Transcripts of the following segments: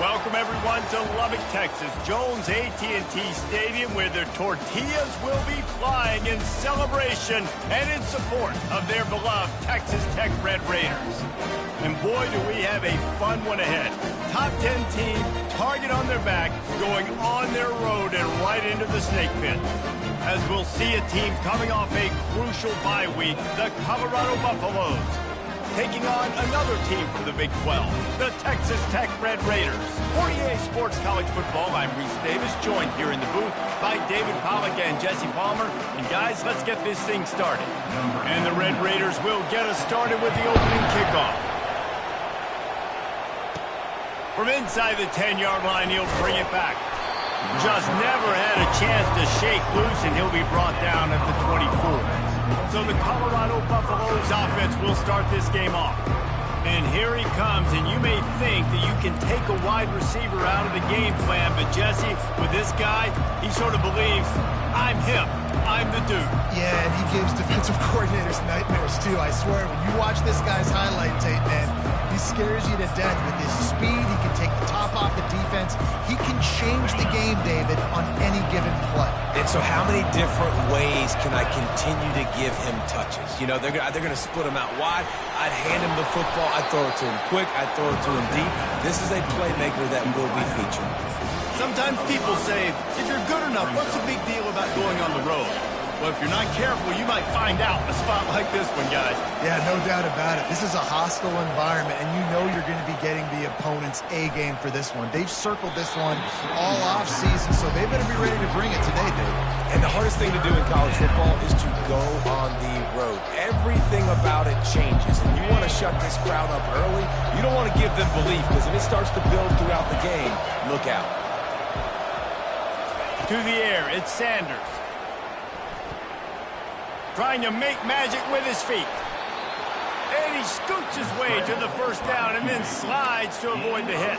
Welcome, everyone, to Lubbock, Texas, Jones AT&T Stadium, where their tortillas will be flying in celebration and in support of their beloved Texas Tech Red Raiders. And boy, do we have a fun one ahead. Top 10 team, target on their back, going on their road and right into the snake pit. As we'll see a team coming off a crucial bye week, the Colorado Buffaloes, taking on another team from the Big 12, the Texas Tech Red Raiders. For EA Sports College Football, I'm Reese Davis, joined here in the booth by David Pollack and Jesse Palmer. And guys, let's get this thing started. And the Red Raiders will get us started with the opening kickoff. From inside the 10-yard line, he'll bring it back. Just never had a chance to shake loose, and he'll be brought down at the 24. So the Colorado Buffaloes offense will start this game off. And here he comes, and you may think that you can take a wide receiver out of the game plan, but Jesse, with this guy, he sort of believes, I'm him, I'm the dude. Yeah, and he gives defensive coordinators nightmares too, I swear. When you watch this guy's highlight tape, man, he scares you to death with his speed. He can take the top off the defense. He can change the game, David, on any given play. And so how many different ways can I continue to give him touches? You know, they're going to split him out wide. I'd hand him the football. I'd throw it to him quick. I'd throw it to him deep. This is a playmaker that will be featured. Sometimes people say, if you're good enough, what's the big deal about going on the road? Well, if you're not careful, you might find out in a spot like this one, guys. Yeah, no doubt about it. This is a hostile environment, and you know you're going to be getting the opponent's A game for this one. They've circled this one all off-season, so they better be ready to bring it today, Dave. And the hardest thing to do in college football is to go on the road. Everything about it changes, and you want to shut this crowd up early. You don't want to give them belief, because if it starts to build throughout the game, look out. To the air, it's Sanders. Trying to make magic with his feet. And he scoots his way to the first down and then slides to avoid the hit.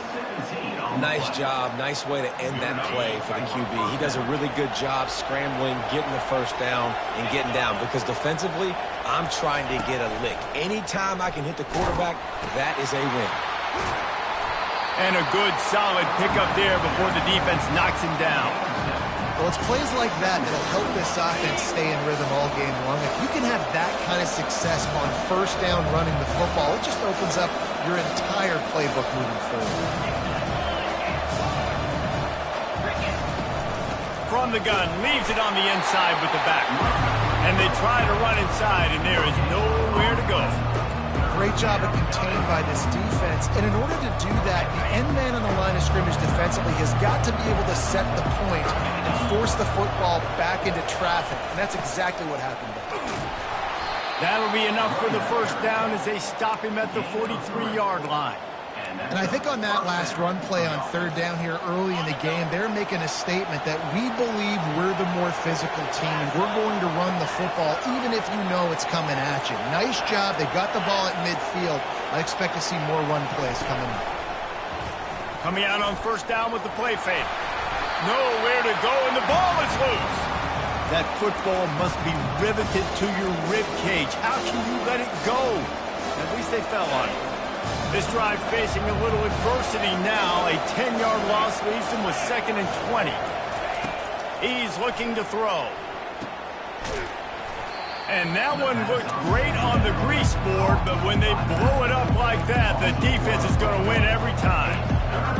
Nice job. Nice way to end that play for the QB. He does a really good job scrambling, getting the first down, and getting down. Because defensively, I'm trying to get a lick. Anytime I can hit the quarterback, that is a win. And a good, solid pickup there before the defense knocks him down. Well, it's plays like that that'll help this offense stay in rhythm all game long. If you can have that kind of success on first down running the football, it just opens up your entire playbook moving forward. From the gun, leaves it on the inside with the back. And they try to run inside, and there is nowhere to go. Great job of contained by this defense. And in order to do that, the end man on the line of scrimmage defensively has got to be able to set the point and force the football back into traffic. And that's exactly what happened there. That'll be enough for the first down as they stop him at the 43-yard line. And I think on that last run play on third down here early in the game, they're making a statement that we believe we're the more physical team and we're going to run the football even if you know it's coming at you. Nice job. They got the ball at midfield. I expect to see more run plays coming up. Coming out on first down with the play fake. Nowhere to go, and the ball is loose. That football must be riveted to your rib cage. How can you let it go? At least they fell on it. This drive facing a little adversity now. A 10-yard loss leaves him with 2nd and 20. He's looking to throw. And that one looked great on the grease board, but when they blow it up like that, the defense is going to win every time.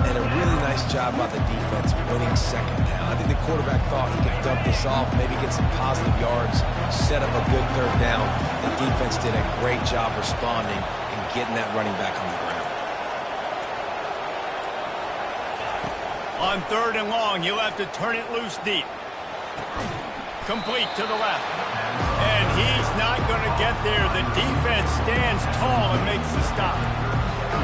And a really nice job by the defense winning second down. I think the quarterback thought he could dump this off, maybe get some positive yards, set up a good third down. The defense did a great job responding and getting that running back on the ground. On 3rd and long, he'll have to turn it loose deep. Complete to the left. And he's not going to get there. The defense stands tall and makes the stop.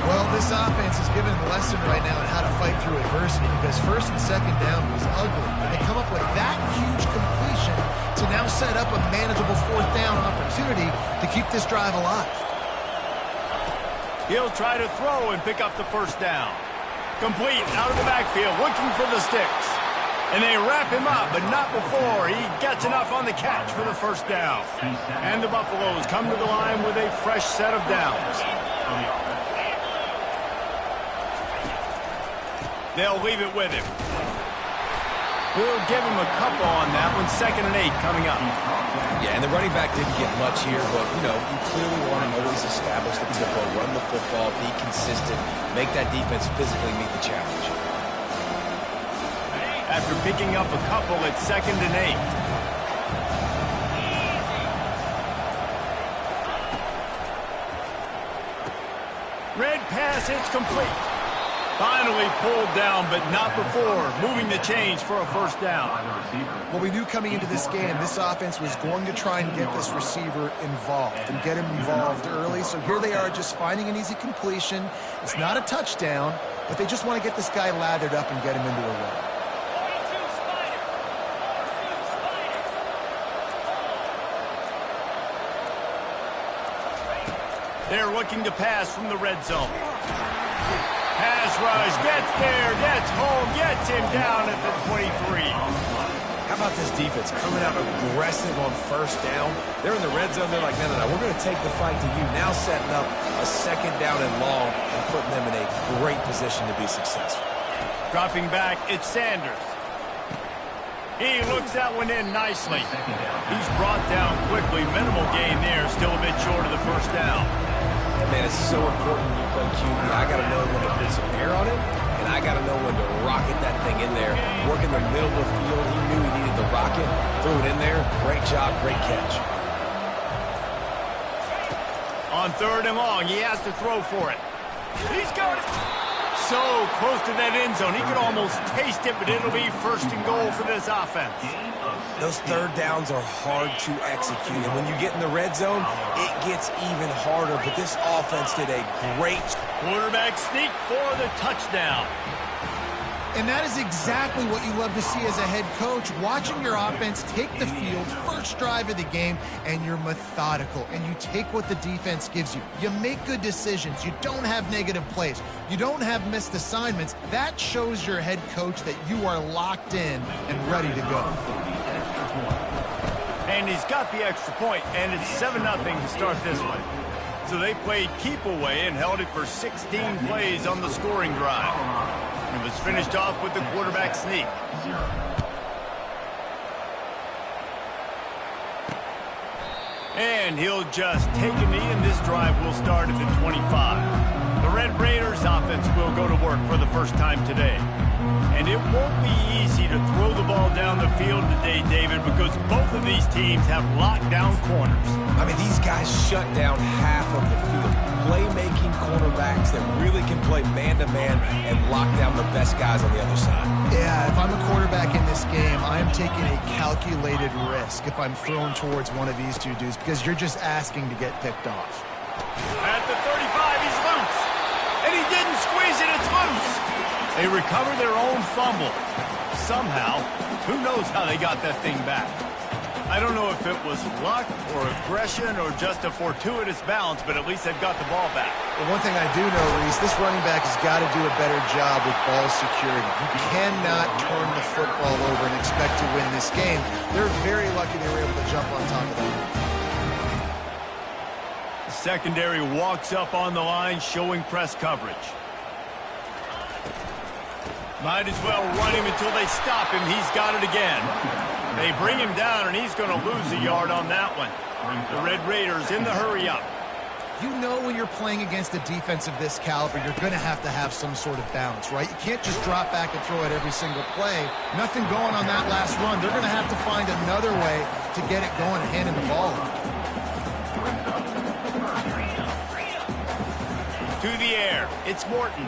Well, this offense is giving a lesson right now on how to fight through adversity because 1st and 2nd down was ugly. And they come up with that huge completion to now set up a manageable 4th down opportunity to keep this drive alive. He'll try to throw and pick up the first down. Complete out of the backfield, looking for the sticks. And they wrap him up, but not before he gets enough on the catch for the first down. And the Buffaloes come to the line with a fresh set of downs. They'll leave it with him. We'll give him a couple on that one. 2nd and 8 coming up. Yeah, and the running back didn't get much here, but, you know, you clearly want to always establish the tempo, run the football, be consistent, make that defense physically meet the challenge. After picking up a couple, it's 2nd and 8. Red pass, it's complete. Finally pulled down, but not before moving the chains for a 1st down. Well, we knew coming into this game, this offense was going to try and get this receiver involved and get him involved early. So here they are just finding an easy completion. It's not a touchdown, but they just want to get this guy lathered up and get him into a run. They're looking to pass from the red zone. Pass rush, gets there, gets home, gets him down at the 23. How about this defense coming out aggressive on 1st down? They're in the red zone. They're like, no, we're going to take the fight to you. Now setting up a 2nd down and long and putting them in a great position to be successful. Dropping back, it's Sanders. He looks that one in nicely. He's brought down quickly. Minimal gain there, still a bit short of the 1st down. Man, it's so important when you play QB. I got to know when to put some air on it, and I got to know when to rocket that thing in there. Work in the middle of the field. He knew he needed the rocket. Threw it in there. Great job, great catch. On 3rd and long, he has to throw for it. He's got it. So close to that end zone. He could almost taste it, but it'll be 1st and goal for this offense. Those 3rd downs are hard to execute. And when you get in the red zone, it gets even harder. But this offense did a great quarterback sneak for the touchdown. And that is exactly what you love to see as a head coach, watching your offense take the field, 1st drive of the game, and you're methodical, and you take what the defense gives you. You make good decisions. You don't have negative plays. You don't have missed assignments. That shows your head coach that you are locked in and ready to go. And he's got the extra point, and it's 7-0 to start this one. So they played keep away and held it for 16 plays on the scoring drive. It was finished off with the quarterback sneak. And he'll just take a knee, and this drive will start at the 25. The Red Raiders offense will go to work for the 1st time today. And it won't be easy to throw the ball down the field today, David, because both of these teams have lockdown corners. I mean, these guys shut down half of the field. Playmaking cornerbacks that really can play man-to-man and lock down the best guys on the other side. Yeah, if I'm a quarterback in this game, I am taking a calculated risk if I'm thrown towards one of these two dudes, because you're just asking to get picked off. At the 35, he's loose. And he didn't squeeze it, it's loose. They recover their own fumble. Somehow, who knows how they got that thing back. I don't know if it was luck or aggression or just a fortuitous bounce, but at least they've got the ball back. Well, one thing I do know, Reese, this running back has got to do a better job with ball security. You cannot turn the football over and expect to win this game. They're very lucky they were able to jump on top of that. The secondary walks up on the line, showing press coverage. Might as well run him until they stop him. He's got it again. They bring him down, and he's going to lose a yard on that one. The Red Raiders in the hurry-up. You know when you're playing against a defense of this caliber, you're going to have some sort of balance, right? You can't just drop back and throw it every single play. Nothing going on that last run. They're going to have to find another way to get it going and hand him the ball. To the air. It's Morton.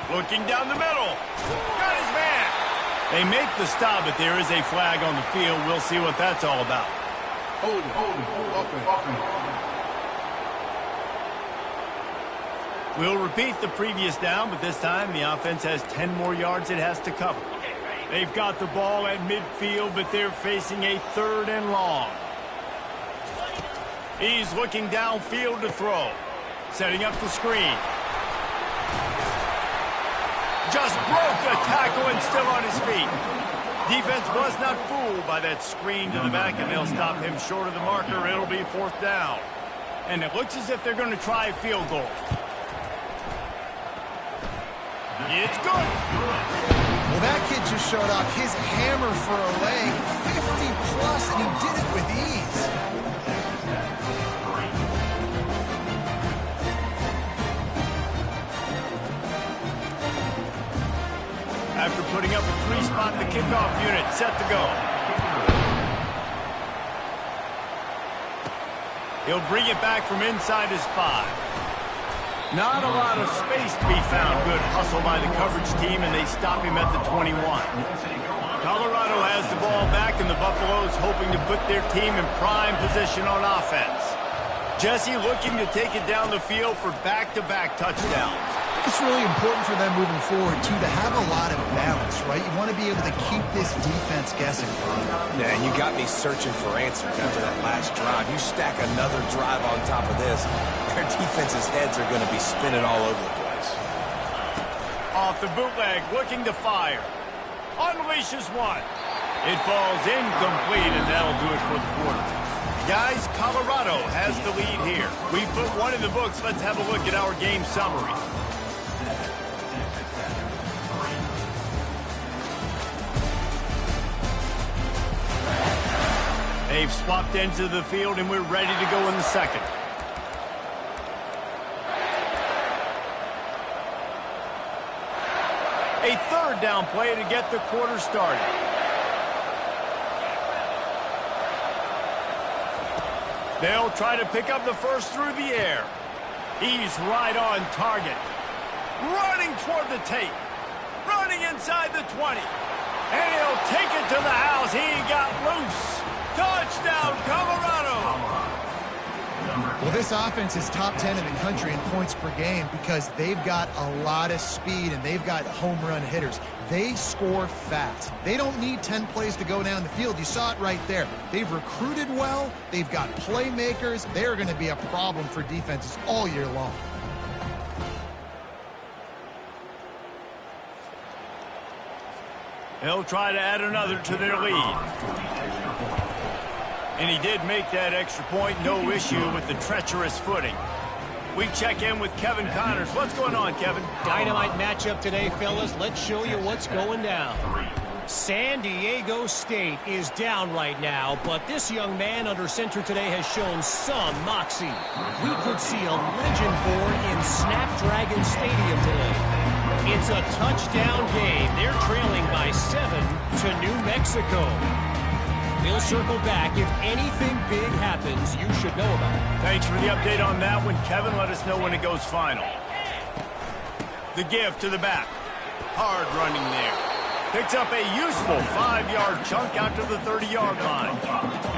Looking down the middle. Got his man. They make the stop, but there is a flag on the field. We'll see what that's all about. Hold it. We'll repeat the previous down, but this time the offense has 10 more yards it has to cover. They've got the ball at midfield, but they're facing a 3rd and long. He's looking downfield to throw. Setting up the screen. Just broke the tackle and still on his feet. Defense was not fooled by that screen to the back, and they'll stop him short of the marker. It'll be 4th down. And it looks as if they're going to try a field goal. It's good. Well, that kid just showed off his hammer for a leg, 50 plus, and he did it with ease. After putting up a 3-spot, the kickoff unit set to go. He'll bring it back from inside his 5. Not a lot of space to be found. Good hustle by the coverage team, and they stop him at the 21. Colorado has the ball back, and the Buffaloes hoping to put their team in prime position on offense. Jesse looking to take it down the field for back-to-back touchdowns. It's really important for them moving forward, too, to have a lot of balance, right? You want to be able to keep this defense guessing. Yeah, and you got me searching for answers after that last drive. You stack another drive on top of this, their defense's heads are going to be spinning all over the place. Off the bootleg, looking to fire. Unleashes one. It falls incomplete, and that'll do it for the quarter. Guys, Colorado has the lead here. We put one in the books. Let's have a look at our game summary. They've swapped ends of the field, and we're ready to go in the second. A third down play to get the quarter started. They'll try to pick up the first through the air. He's right on target. Running toward the tape. Running inside the 20. And he'll take it to the house. He got loose. Touchdown, Colorado! Well, this offense is top 10 in the country in points per game because they've got a lot of speed and they've got home run hitters. They score fast. They don't need 10 plays to go down the field. You saw it right there. They've recruited well. They've got playmakers. They're going to be a problem for defenses all year long. He'll try to add another to their lead. And he did make that extra point. No issue with the treacherous footing. We check in with Kevin Connors. What's going on, Kevin? Dynamite matchup today, fellas. Let's show you what's going down. San Diego State is down right now, but this young man under center today has shown some moxie. We could see a legend born in Snapdragon Stadium today. It's a touchdown game. They're trailing by 7 to New Mexico. We'll circle back. If anything big happens, you should know about it. Thanks for the update on that one, Kevin. Let us know when it goes final. The give to the back. Hard running there. Picks up a useful 5-yard chunk out to the 30-yard line.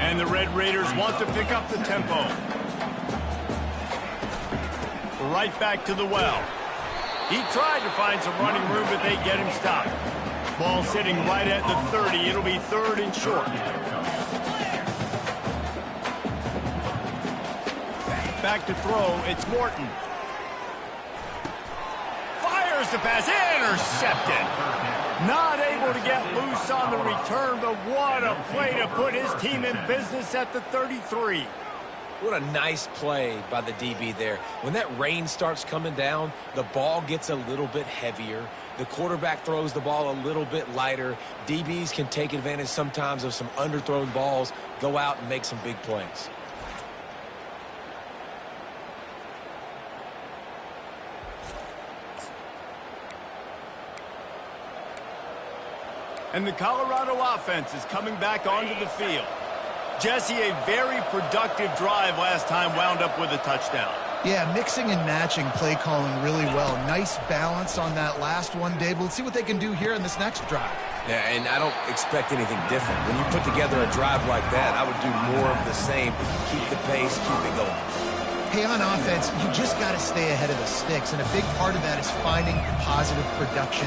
And the Red Raiders want to pick up the tempo. Right back to the well. He tried to find some running room, but they get him stopped. Ball sitting right at the 30. It'll be 3rd and short. Back to throw. It's Morton. Fires the pass. Intercepted. Not able to get loose on the return, but what a play to put his team in business at the 33. What a nice play by the DB there. When that rain starts coming down, the ball gets a little bit heavier. The quarterback throws the ball a little bit lighter. DBs can take advantage sometimes of some underthrown balls, go out and make some big plays. And the Colorado offense is coming back onto the field. Jesse, a very productive drive last time, wound up with a touchdown. Yeah, mixing and matching play calling really well. Nice balance on that last one, Dave. Let's see what they can do here in this next drive. Yeah, and I don't expect anything different. When you put together a drive like that, I would do more of the same. Keep the pace, keep it going. Hey, on offense, you just got to stay ahead of the sticks, and a big part of that is finding positive production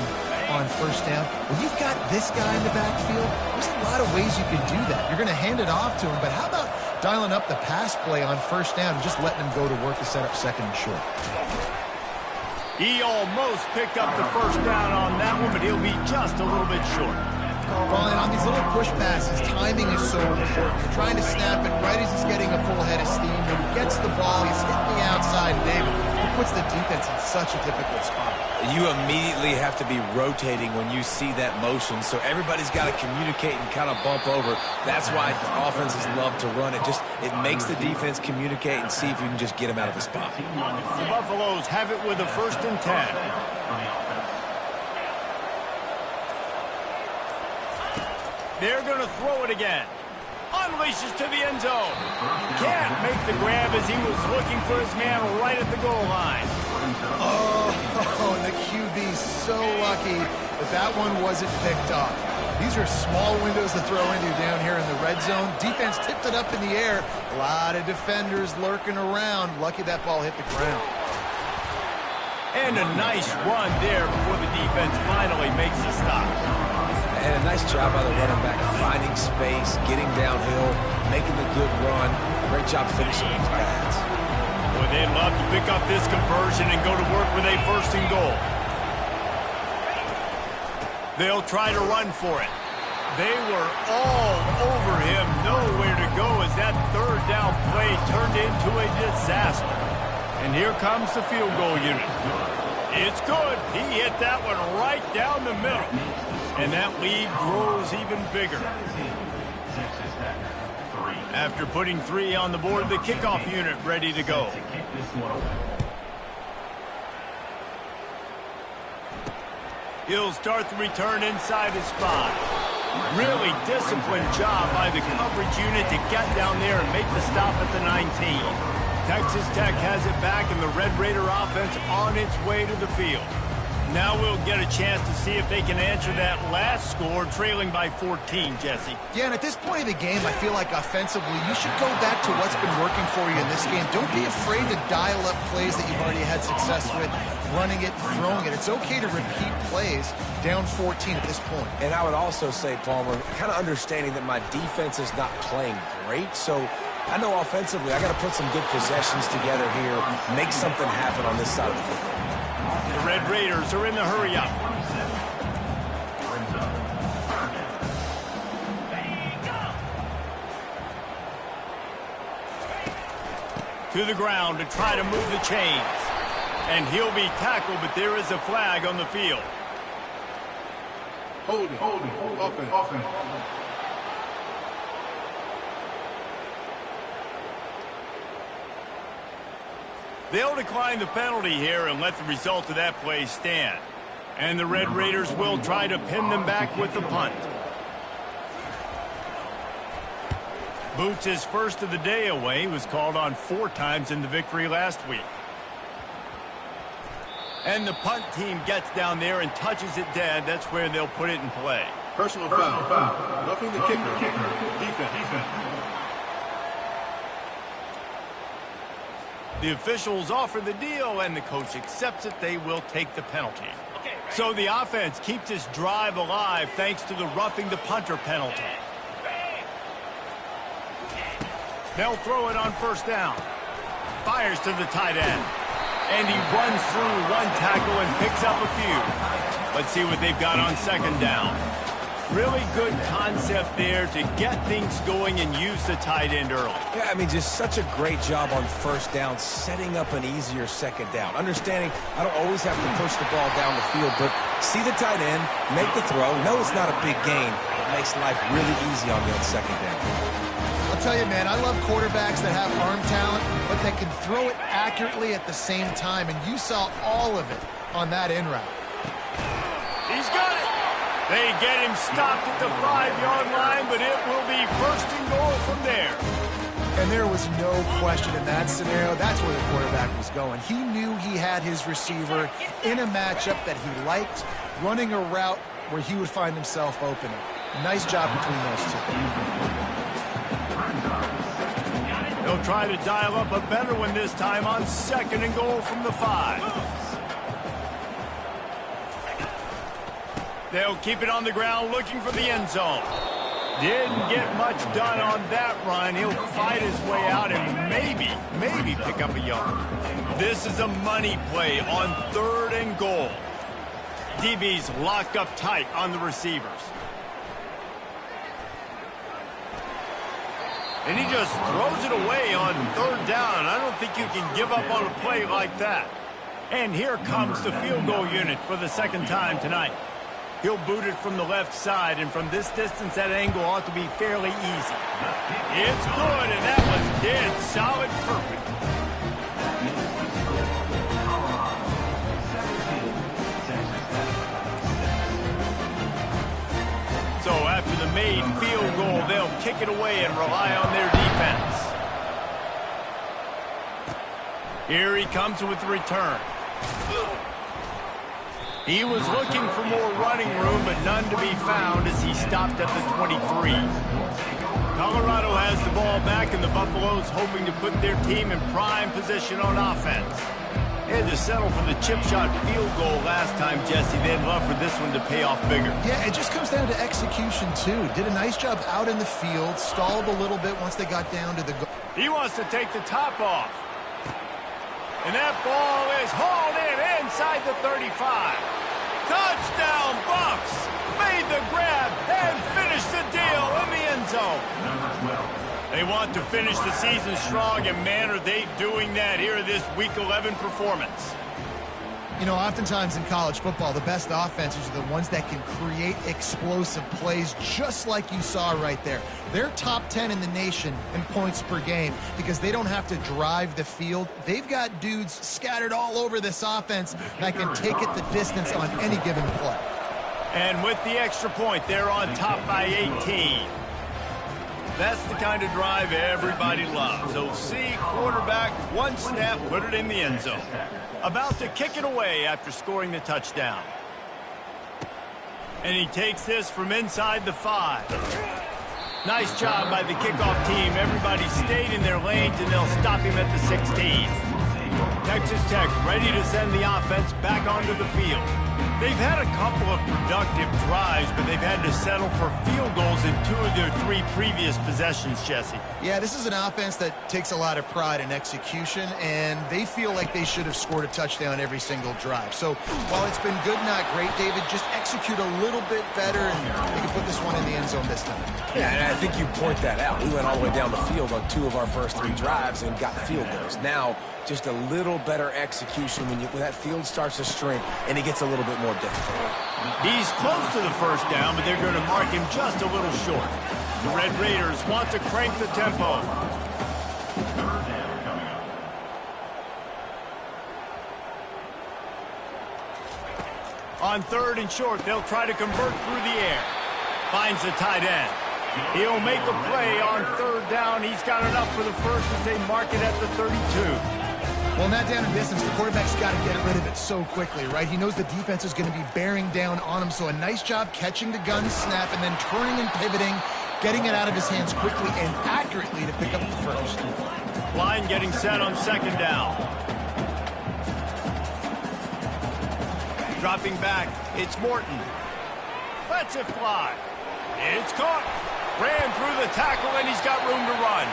on first down. When you've got this guy in the backfield, there's a lot of ways you can do that. You're going to hand it off to him, but how about dialing up the pass play on first down and just letting him go to work to set up 2nd and short? He almost picked up the first down on that one, but he'll be just a little bit short. Well, and on these little push passes, timing is so important. You're trying to snap it right as he's getting a full head of steam. When he gets the ball, he's hitting the outside, David. He puts the defense defense in such a difficult spot. You immediately have to be rotating when you see that motion, so everybody's got to communicate and kind of bump over. That's why offenses love to run it. It makes the defense communicate and see if you can just get him out of the spot. The Buffaloes have it with a 1st and 10. They're going to throw it again. Unleashes to the end zone. Can't make the grab as he was looking for his man right at the goal line. Oh, and the QB's so lucky that one wasn't picked off. These are small windows to throw into down here in the red zone. Defense tipped it up in the air. A lot of defenders lurking around. Lucky that ball hit the ground. And a nice run there before the defense finally makes a stop. And a nice job by the running back, finding space, getting downhill, making the good run. Great job finishing these pads. Boy, they'd love to pick up this conversion and go to work with a 1st and goal. They'll try to run for it. They were all over him, nowhere to go as that 3rd down play turned into a disaster. And here comes the field goal unit. It's good. He hit that one right down the middle. And that lead grows even bigger. After putting 3 on the board, the kickoff unit ready to go. He'll start the return inside his spot. Really disciplined job by the coverage unit to get down there and make the stop at the 19. Texas Tech has it back, and the Red Raider offense on its way to the field. Now we'll get a chance to see if they can answer that last score, trailing by 14, Jesse. Yeah, and at this point of the game, I feel like offensively, you should go back to what's been working for you in this game. Don't be afraid to dial up plays that you've already had success with, running it, throwing it. It's okay to repeat plays down 14 at this point. And I would also say, Palmer, kind of understanding that my defense is not playing great, so I know offensively I got to put some good possessions together here, make something happen on this side of the football. The Red Raiders are in the hurry-up. To the ground to try to move the chains. And he'll be tackled, but there is a flag on the field. Holding. Offense. They'll decline the penalty here and let the result of that play stand. And the Red Raiders will try to pin them back with the punt. Boots' first of the day away was called on 4 times in the victory last week. And the punt team gets down there and touches it dead. That's where they'll put it in play. Personal foul. Roughing the kicker. Defense. The officials offer the deal, and the coach accepts it. They will take the penalty. So the offense keeps this drive alive thanks to the roughing the punter penalty. They'll throw it on 1st down. Fires to the tight end. And he runs through 1 tackle and picks up a few. Let's see what they've got on 2nd down. Really good concept there to get things going and use the tight end early. Yeah, I mean, just such a great job on 1st down, setting up an easier 2nd down. Understanding I don't always have to push the ball down the field, but see the tight end, make the throw. No, it's not a big gain. It makes life really easy on you on 2nd down. I'll tell you, man, I love quarterbacks that have arm talent, but that can throw it accurately at the same time, and you saw all of it on that in route. He's got it. They get him stopped at the 5-yard line, but it will be 1st and goal from there. And there was no question in that scenario. That's where the quarterback was going. He knew he had his receiver in a matchup that he liked, running a route where he would find himself open. Nice job between those two. They'll try to dial up a better one this time on 2nd and goal from the 5. They'll keep it on the ground looking for the end zone. Didn't get much done on that run. He'll fight his way out and maybe pick up a yard. This is a money play on 3rd and goal. DB's locked up tight on the receivers. And he just throws it away on 3rd down. I don't think you can give up on a play like that. And here comes the field goal unit for the second time tonight. He'll boot it from the left side, and from this distance, that angle ought to be fairly easy. It's good, and that was dead solid perfect. So after the made field goal, they'll kick it away and rely on their defense. Here he comes with the return. He was looking for more running room, but none to be found as he stopped at the 23. Colorado has the ball back, and the Buffaloes hoping to put their team in prime position on offense. They had to settle for the chip shot field goal last time, Jesse. They'd love for this one to pay off bigger. Yeah, it just comes down to execution, too. Did a nice job out in the field, stalled a little bit once they got down to the goal. He wants to take the top off. And that ball is hauled in inside the 35. Touchdown, Buffs! Made the grab and finished the deal in the end zone. They want to finish the season strong, and man, are they doing that here in this Week 11 performance. You know, oftentimes in college football, the best offenses are the ones that can create explosive plays, just like you saw right there. They're top 10 in the nation in points per game because they don't have to drive the field. They've got dudes scattered all over this offense that can take it the distance on any given play. And with the extra point, they're on top by 18. That's the kind of drive everybody loves. OC quarterback, one snap, put it in the end zone. About to kick it away after scoring the touchdown. And he takes this from inside the 5. Nice job by the kickoff team. Everybody stayed in their lanes, and they'll stop him at the 16. Texas Tech ready to send the offense back onto the field. They've had a couple of productive drives, but they've had to settle for field goals in 2 of their 3 previous possessions, Jesse. Yeah, this is an offense that takes a lot of pride in execution, and they feel like they should have scored a touchdown every single drive. So while it's been good, not great, David, just execute a little bit better, and they can put this one in the end zone this time. Yeah, and I think you point that out. We went all the way down the field on 2 of our first 3 drives and got field goals. Now, just a little better execution when that field starts to shrink and it gets a little bit more difficult. He's close to the first down, but they're going to mark him just a little short. The Red Raiders want to crank the tempo. On 3rd and short, they'll try to convert through the air. Finds the tight end. He'll make a play on 3rd down. He's got enough for the first as they mark it at the 32. Well, in that down and distance, the quarterback's got to get rid of it so quickly, right? He knows the defense is going to be bearing down on him, so a nice job catching the gun snap and then turning and pivoting, getting it out of his hands quickly and accurately to pick up the first. Line getting set on 2nd down. Dropping back, it's Morton. Lets it fly. It's caught. Ran through the tackle, and he's got room to run.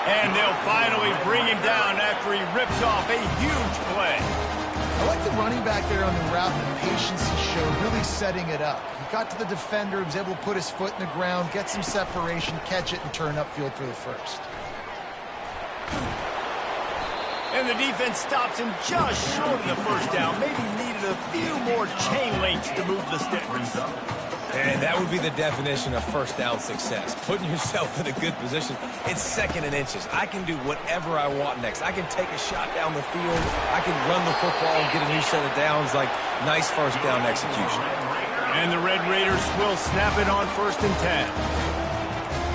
And they'll finally bring him down after he rips off a huge play. I like the running back there on the route and the patience he showed, really setting it up. He got to the defender, he was able to put his foot in the ground, get some separation, catch it, and turn upfield for the first. And the defense stops him just short of the first down. Maybe needed a few more chain links to move the sticks. And that would be the definition of first down success. Putting yourself in a good position. It's 2nd and inches. I can do whatever I want next. I can take a shot down the field. I can run the football and get a new set of downs. Like, nice first down execution. And the Red Raiders will snap it on 1st and 10.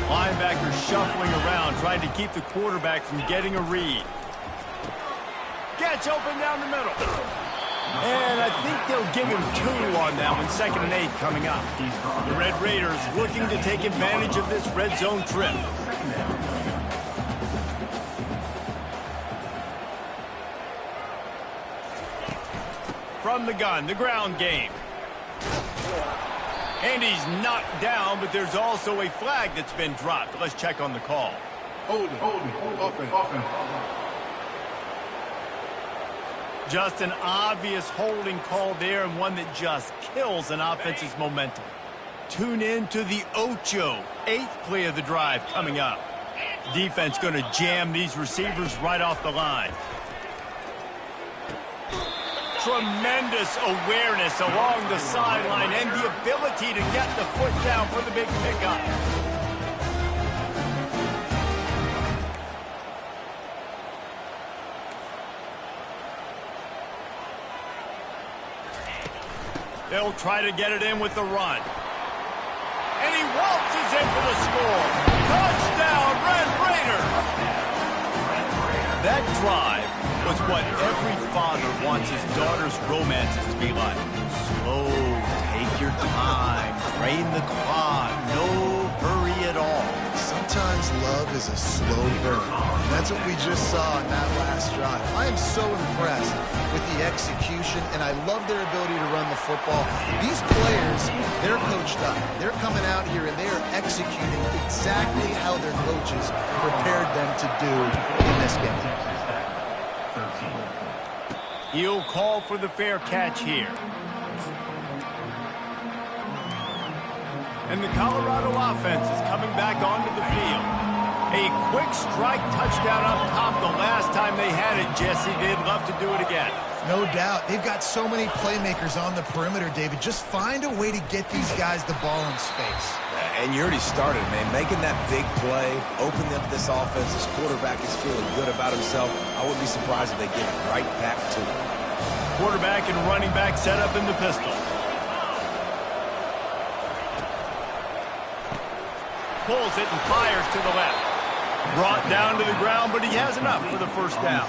Linebacker shuffling around, trying to keep the quarterback from getting a read. Gets open down the middle. And I think they'll give him 2 on that one. 2nd and 8 coming up. The Red Raiders looking to take advantage of this red zone trip. From the gun, the ground game. And he's knocked down, but there's also a flag that's been dropped. Let's check on the call. Holding, offense. Just an obvious holding call there, and one that just kills an offense's momentum. Tune in to the Ocho, 8th play of the drive coming up. Defense going to jam these receivers right off the line. tremendous awareness along the sideline and the ability to get the foot down for the big pickup. They'll try to get it in with the run. And he waltzes in for the score. Touchdown, Red Raiders! That drive was what every father wants his daughter's romances to be like. Slow, take your time, drain the clock, no hurry at all. Sometimes love is a slow burn. That's what we just saw in that last drive. I am so impressed with the execution, and I love their ability to run the football. These players, they're coached up. They're coming out here, and they are executing exactly how their coaches prepared them to do in this game. He'll call for the fair catch here. And the Colorado offense is coming back onto the field. A quick strike touchdown up top the last time they had it, Jesse. They'd love to do it again. No doubt. They've got so many playmakers on the perimeter, David. Just find a way to get these guys the ball in space. And you already started, man. Making that big play, opening up this offense. This quarterback is feeling good about himself. I wouldn't be surprised if they get it right back to him. Quarterback and running back set up in the pistol. Pulls it and fires to the left. Brought down to the ground, but he has enough for the first down.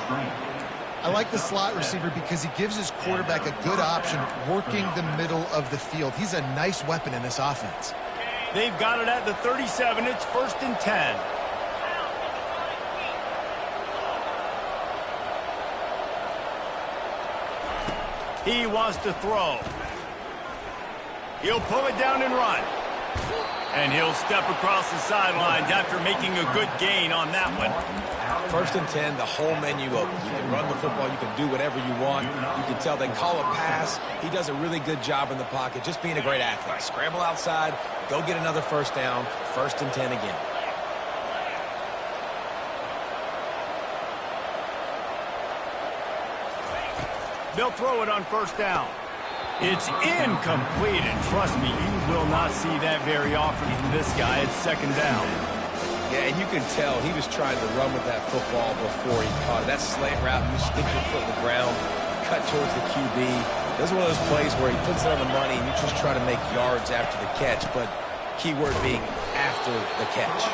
I like the slot receiver because he gives his quarterback a good option working the middle of the field. He's a nice weapon in this offense. They've got it at the 37. It's 1st and 10. He wants to throw. He'll pull it down and run. And he'll step across the sidelines after making a good gain on that one. 1st and 10, the whole menu open. You can run the football. You can do whatever you want. You can tell they call a pass. He does a really good job in the pocket, just being a great athlete. Scramble outside, go get another first down. 1st and 10 again. They'll throw it on 1st down. It's incomplete, and trust me, you will not see that very often from this guy. It's 2nd down. Yeah, and you can tell he was trying to run with that football before he caught it. That slant route, you stick your foot in the ground, cut towards the QB. This is one of those plays where he puts it on the money, and you just try to make yards after the catch, but key word being after the catch.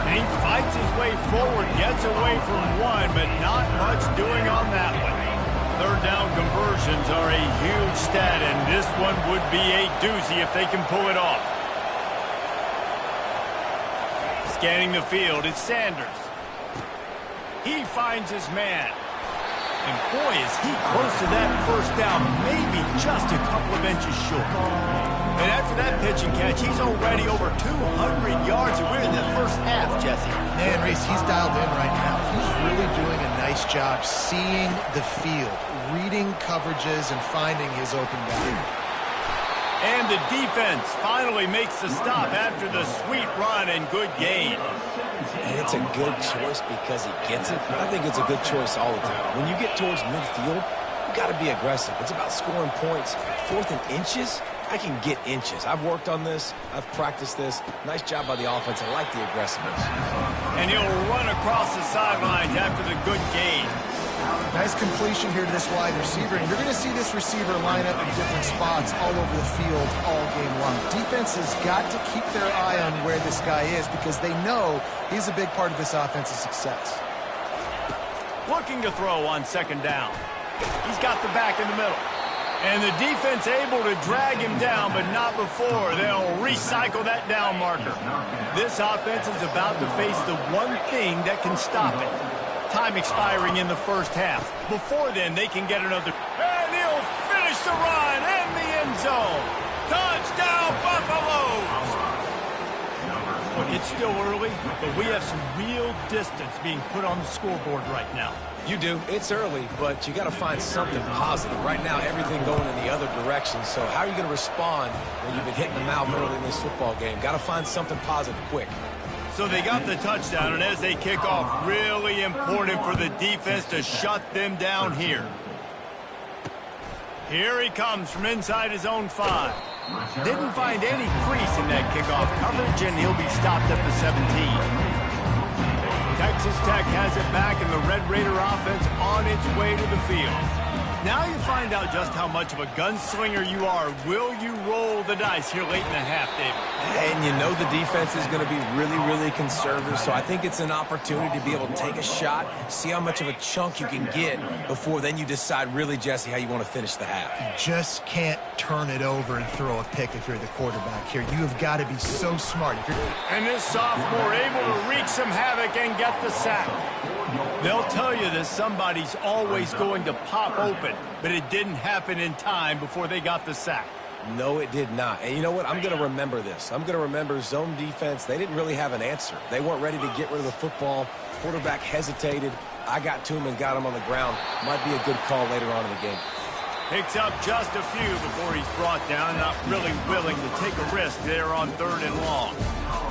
And he fights his way forward, gets away from one, but not much doing on that one. 3rd down conversions are a huge stat, and this one would be a doozy if they can pull it off. Scanning the field, it's Sanders. He finds his man. And boy, is he close to that 1st down, maybe just a couple of inches short. And after that pitch and catch, he's already over 200 yards, and we're in the 1st half, Jesse. Man, Reese, he's dialed in right now. He's really doing a nice job seeing the field, reading coverages, and finding his open guy. And the defense finally makes the stop after the sweet run and good gain. And it's a good choice because he gets it, but I think it's a good choice all the time. When you get towards midfield, you got to be aggressive. It's about scoring points. 4th and inches, I can get inches. I've worked on this. I've practiced this. Nice job by the offense. I like the aggressiveness. And he'll run across the sidelines after the good gain. Nice completion here to this wide receiver, and you're going to see this receiver line up in different spots all over the field all game long. Defense has got to keep their eye on where this guy is because they know he's a big part of this offense's success. Looking to throw on 2nd down. He's got the back in the middle. And the defense able to drag him down, but not before. They'll recycle that down marker. This offense is about to face the one thing that can stop it. Time expiring in the 1st half. Before then, they can get another. And he'll finish the run in the end zone. Touchdown, Buffalo! It's still early, but we have some real distance being put on the scoreboard right now. You do. It's early, but you got to find something positive. Right now, everything going in the other direction. So how are you going to respond when you've been hitting them out early in this football game? Got to find something positive quick. So they got the touchdown, and as they kick off, really important for the defense to shut them down here. Here he comes from inside his own 5. Didn't find any crease in that kickoff coverage, and he'll be stopped at the 17. Texas Tech has it back, and the Red Raider offense on its way to the field. Now you find out just how much of a gunslinger you are. Will you roll the dice here late in the half, David? And you know the defense is going to be really, really conservative, so I think it's an opportunity to be able to take a shot, see how much of a chunk you can get before then you decide really, Jesse, how you want to finish the half. You just can't turn it over and throw a pick if you're the quarterback here. You have got to be so smart. And this sophomore able to wreak some havoc and get the sack. They'll tell you that somebody's always going to pop open, but it didn't happen in time before they got the sack. No, it did not. And you know what? I'm going to remember this. I'm going to remember zone defense. They didn't really have an answer. They weren't ready to get rid of the football. Quarterback hesitated. I got to him and got him on the ground. Might be a good call later on in the game. Picks up just a few before he's brought down, not really willing to take a risk there on 3rd and long.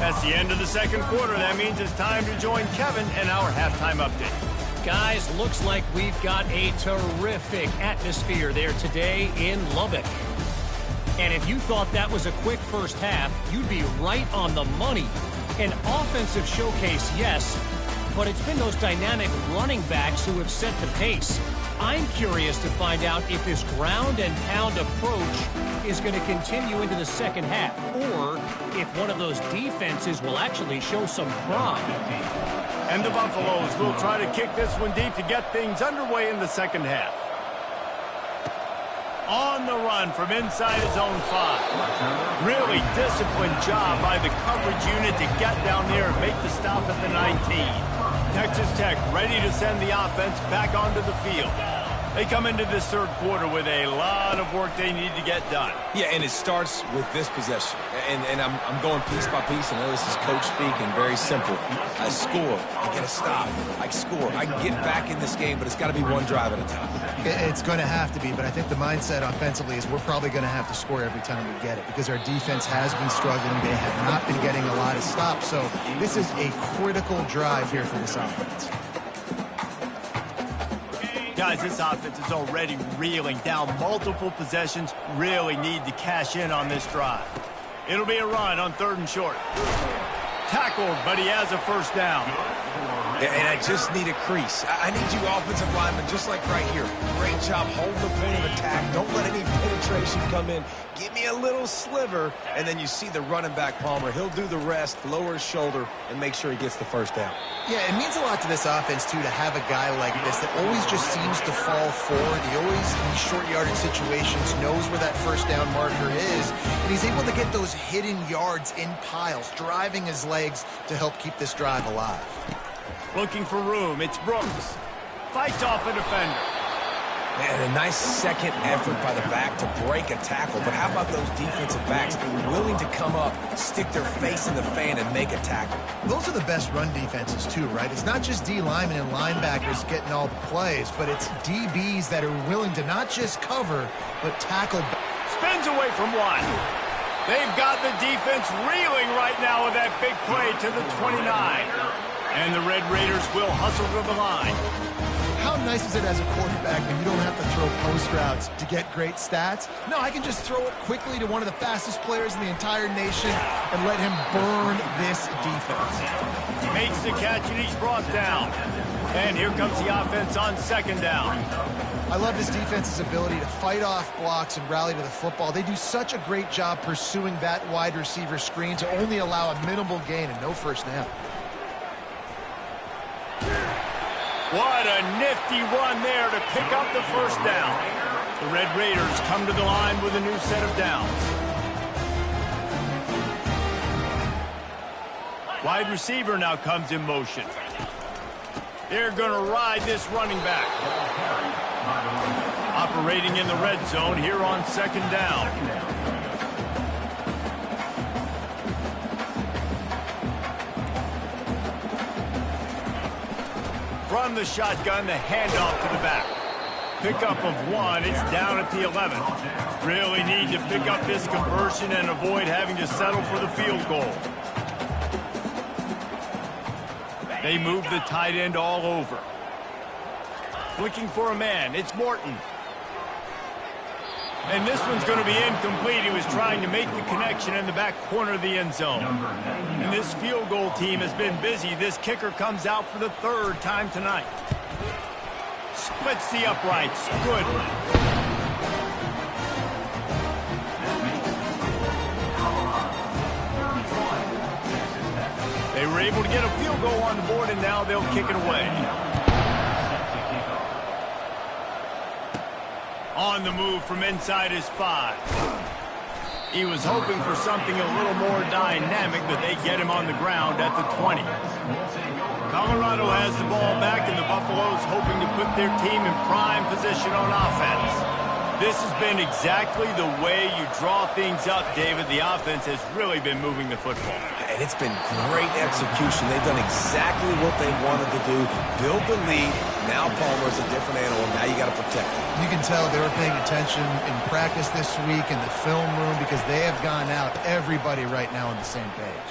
That's the end of the second quarter. That means it's time to join Kevin and our halftime update. Guys, looks like we've got a terrific atmosphere there today in Lubbock. And if you thought that was a quick first half, you'd be right on the money. An offensive showcase, yes, but it's been those dynamic running backs who have set the pace. I'm curious to find out if this ground and pound approach is going to continue into the second half, or if one of those defenses will actually show some pride. And the Buffaloes will try to kick this one deep to get things underway in the second half. On the run from inside his own 5. Really disciplined job by the coverage unit to get down there and make the stop at the 19. Texas Tech ready to send the offense back onto the field. They come into this third quarter with a lot of work they need to get done. Yeah, and it starts with this possession. And I'm going piece by piece. I know this is coach speaking, very simple. I score, I get a stop, I score. I can get back in this game, but it's got to be one drive at a time. It's going to have to be, but I think the mindset offensively is we're probably going to have to score every time we get it because our defense has been struggling. They have not been getting a lot of stops, so this is a critical drive here for this offense. Guys, this offense is already reeling down multiple possessions. Really need to cash in on this drive. It'll be a run on 3rd and short. Tackled, but he has a first down. And I just need a crease. I need you offensive linemen, just like right here. Great job holding the point of attack. Don't let any penetration come in. Give me a little sliver, and then you see the running back, Palmer. He'll do the rest, lower his shoulder, and make sure he gets the first down. Yeah, it means a lot to this offense, too, to have a guy like this that always just seems to fall forward. He always, in these short yardage situations, knows where that first down marker is, and he's able to get those hidden yards in piles, driving his legs to help keep this drive alive. Looking for room. It's Brooks. Fights off a defender. Man, a nice second effort by the back to break a tackle. But how about those defensive backs willing to come up, stick their face in the fan, and make a tackle? Those are the best run defenses, too, right? It's not just D linemen and linebackers getting all the plays, but it's DBs that are willing to not just cover, but tackle. Spins away from one. They've got the defense reeling right now with that big play to the 29. And the Red Raiders will hustle to the line. How nice is it as a quarterback when you don't have to throw post routes to get great stats? No, I can just throw it quickly to one of the fastest players in the entire nation and let him burn this defense. Makes the catch and he's brought down. And here comes the offense on 2nd down. I love this defense's ability to fight off blocks and rally to the football. They do such a great job pursuing that wide receiver screen to only allow a minimal gain and no first down. What a nifty run there to pick up the first down. The Red Raiders come to the line with a new set of downs. Wide receiver now comes in motion. They're going to ride this running back. Operating in the red zone here on 2nd down. From the shotgun, the handoff to the back. Pickup of 1, it's down at the 11. Really need to pick up this conversion and avoid having to settle for the field goal. They move the tight end all over. Looking for a man, it's Morton. And this one's going to be incomplete. He was trying to make the connection in the back corner of the end zone. And this field goal team has been busy. This kicker comes out for the third time tonight. Splits the uprights. Good. They were able to get a field goal on the board, and now they'll kick it away. On the move from inside his 5. He was hoping for something a little more dynamic, but they get him on the ground at the 20. Colorado has the ball back, and the Buffaloes hoping to put their team in prime position on offense. This has been exactly the way you draw things up, David. The offense has really been moving the football. And it's been great execution. They've done exactly what they wanted to do. Build the lead. Now Palmer's a different animal. Now you got to protect him. You can tell they were paying attention in practice this week in the film room because they have gone out everybody right now on the same page.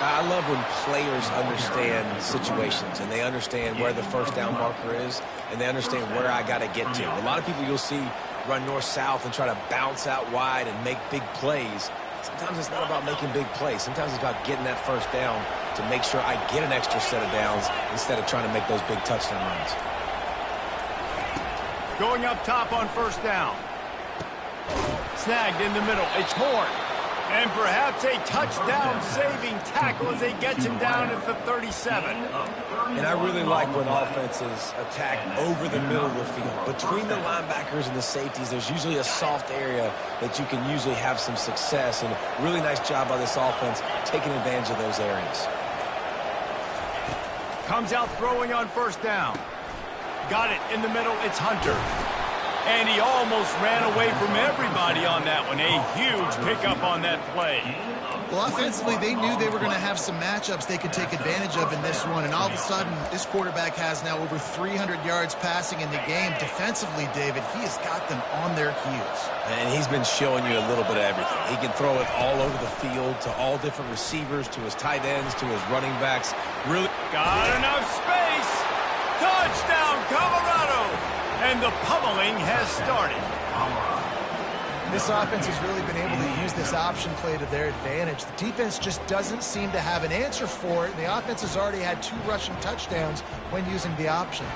I love when players understand situations and they understand where the first down marker is and they understand where I got to get to. A lot of people you'll see run north-south and try to bounce out wide and make big plays. Sometimes it's not about making big plays. Sometimes it's about getting that first down to make sure I get an extra set of downs instead of trying to make those big touchdown runs. Going up top on first down. Snagged in the middle. It's Horn. And perhaps a touchdown-saving tackle as they get him down at the 37. And I really like when offenses attack over the middle of the field. Between the linebackers and the safeties, there's usually a soft area that you can usually have some success. And really nice job by this offense taking advantage of those areas. Comes out throwing on first down. Got it in the middle. It's Hunter. And he almost ran away from everybody on that one. A huge pickup on that play. Well, offensively, they knew they were going to have some matchups they could take advantage of in this one. And all of a sudden, this quarterback has now over 300 yards passing in the game. Defensively, David, he has got them on their heels. And he's been showing you a little bit of everything. He can throw it all over the field to all different receivers, to his tight ends, to his running backs. Really got enough space. Touchdown, Colorado. And the pummeling has started. This offense has really been able to use this option play to their advantage. The defense just doesn't seem to have an answer for it. The offense has already had 2 rushing touchdowns when using the option.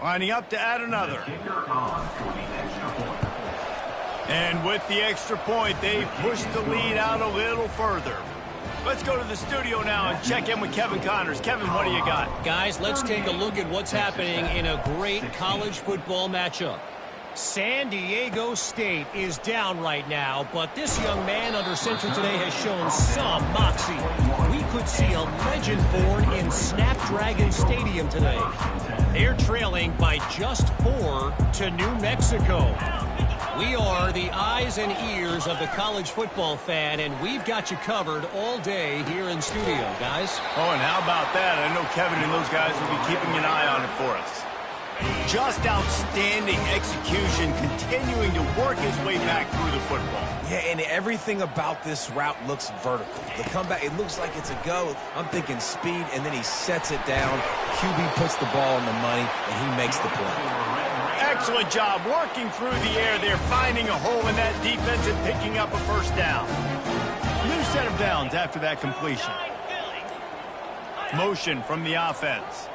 Lining up to add another. And with the extra point, they push the lead out a little further. Let's go to the studio now and check in with Kevin Connors. Kevin, what do you got? Guys, let's take a look at what's happening in a great college football matchup. San Diego State is down right now, but this young man under center today has shown some moxie. We could see a legend born in Snapdragon Stadium today. They're trailing by just 4 to New Mexico. We are the eyes and ears of the college football fan, and we've got you covered all day here in studio, guys. Oh, and how about that? I know Kevin and those guys will be keeping an eye on it for us. Just outstanding execution, continuing to work his way back through the football. Yeah, and everything about this route looks vertical. The comeback, it looks like it's a go. I'm thinking speed, and then he sets it down. QB puts the ball on the money, and he makes the play. Excellent job working through the air. They're finding a hole in that defense and picking up a first down. New set of downs after that completion. Motion from the offense.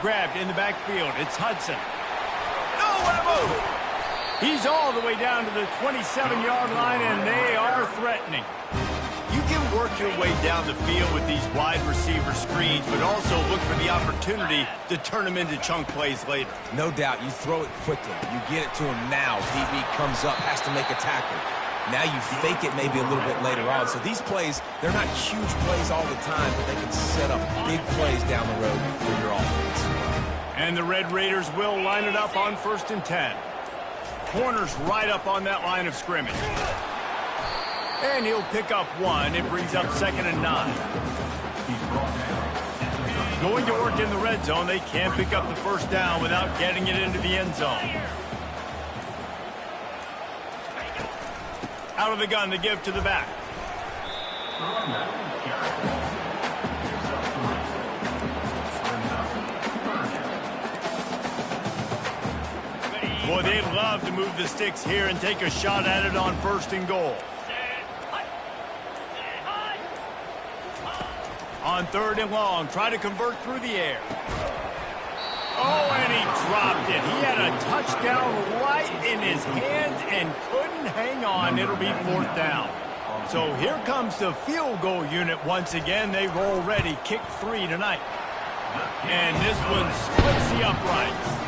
Grabbed in the backfield. It's Hudson. No, what a move! He's all the way down to the 27-yard line, and they are threatening. You can work your way down the field with these wide receiver screens, but also look for the opportunity to turn them into chunk plays later. No doubt, you throw it quickly. You get it to him now. DB comes up, has to make a tackle. Now you fake it maybe a little bit later on. So these plays, they're not huge plays all the time, but they can set up big plays down the road for your offense. And the Red Raiders will line it up on 1st and 10. Corners right up on that line of scrimmage. And he'll pick up 1. It brings up 2nd and 9. Going to work in the red zone. They can't pick up the first down without getting it into the end zone. Out of the gun to give to the back. Boy, they'd love to move the sticks here and take a shot at it on 1st and goal. On 3rd and long, try to convert through the air. Oh, and he dropped it. He had a touchdown right in his hands and couldn't hang on. It'll be 4th down. So here comes the field goal unit once again. They've already kicked 3 tonight. And this one splits the uprights.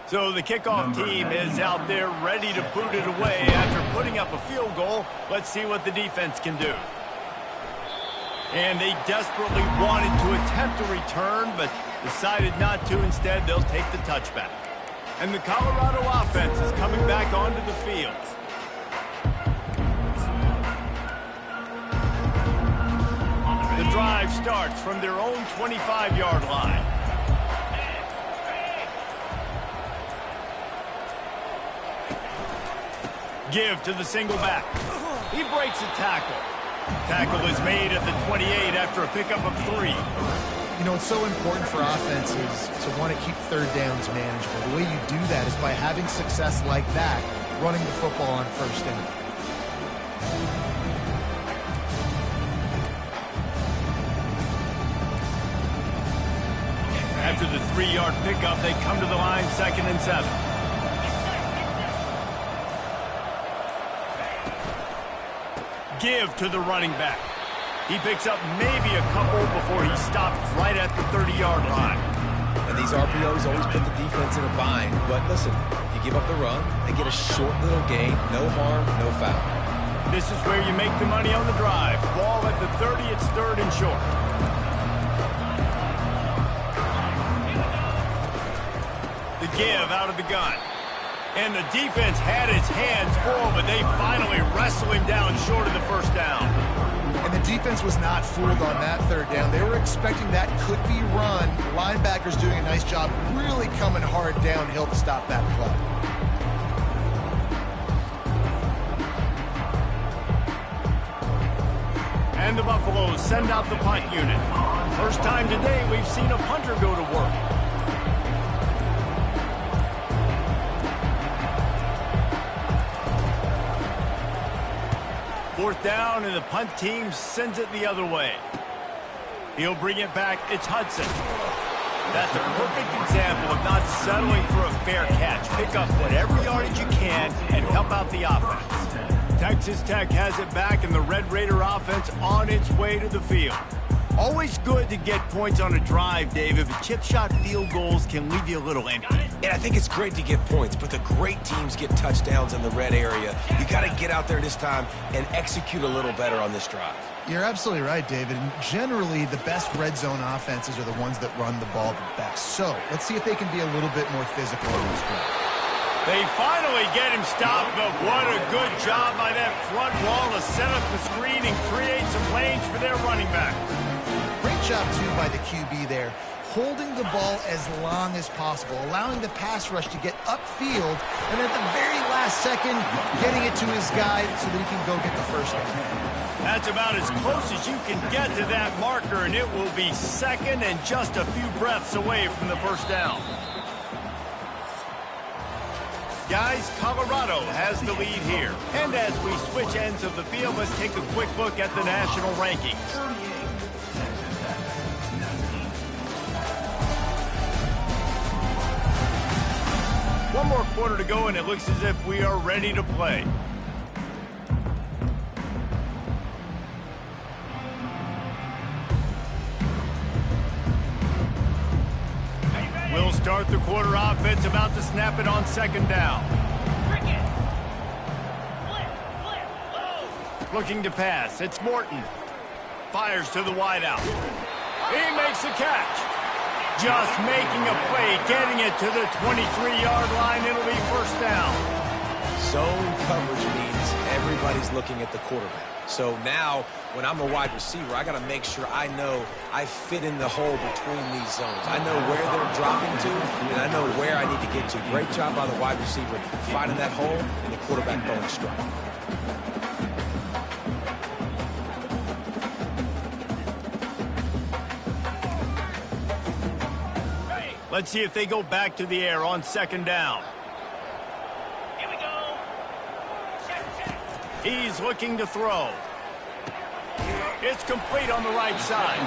So the kickoff team is out there ready to boot it away after putting up a field goal. Let's see what the defense can do. And they desperately wanted to attempt a return, but decided not to. Instead, they'll take the touchback. And the Colorado offense is coming back onto the field. The drive starts from their own 25-yard line. Give to the single back. He breaks a tackle. Tackle is made at the 28 after a pickup of 3. You know, it's so important for offenses to want to keep 3rd downs manageable. The way you do that is by having success like that, running the football on 1st down. After the 3-yard pickup, they come to the line 2nd and 7. Give to the running back. He picks up maybe a couple before he stops right at the 30-yard line. And these RPOs always put the defense in a bind. But listen, you give up the run, they get a short little gain, no harm, no foul. This is where you make the money on the drive. Ball at the 30, it's 3rd and short. The give out of the gun. And the defense had its hands full, but they finally wrestle him down short of the 1st down. And the defense was not fooled on that 3rd down. They were expecting that could be run. Linebackers doing a nice job really coming hard downhill to stop that play. And the Buffaloes send out the punt unit. First time today we've seen a punter go to work. Fourth down, and the punt team sends it the other way. He'll bring it back. It's Hudson. That's a perfect example of not settling for a fair catch. Pick up whatever yardage you can and help out the offense. Texas Tech has it back, and the Red Raider offense on its way to the field. Always good to get points on a drive, David, but chip shot field goals can leave you a little empty. And I think it's great to get points, but the great teams get touchdowns in the red area. You got to get out there this time and execute a little better on this drive. You're absolutely right, David. And generally, the best red zone offenses are the ones that run the ball the best. So let's see if they can be a little bit more physical in this drive. They finally get him stopped, but what a good job by that front wall to set up the screen and create some lanes for their running back. Great job, too, by the QB there, holding the ball as long as possible, allowing the pass rush to get upfield, and at the very last second, getting it to his guy so that he can go get the 1st down. That's about as close as you can get to that marker, and it will be 2nd and just a few breaths away from the 1st down. Guys, Colorado has the lead here. And as we switch ends of the field, let's take a quick look at the national rankings. One more quarter to go, and it looks as if we are ready to play. We'll start the quarter offense, about to snap it on 2nd down. Looking to pass, it's Morton. fires to the wideout. He makes the catch. Just making a play, getting it to the 23-yard line. It'll be first down. Zone coverage means everybody's looking at the quarterback. So now, when I'm a wide receiver, I got to make sure I know I fit in the hole between these zones. I know where they're dropping to, and I know where I need to get to. Great job by the wide receiver finding that hole and the quarterback throwing strike. Let's see if they go back to the air on second down. Here we go. He's looking to throw. It's complete on the right side.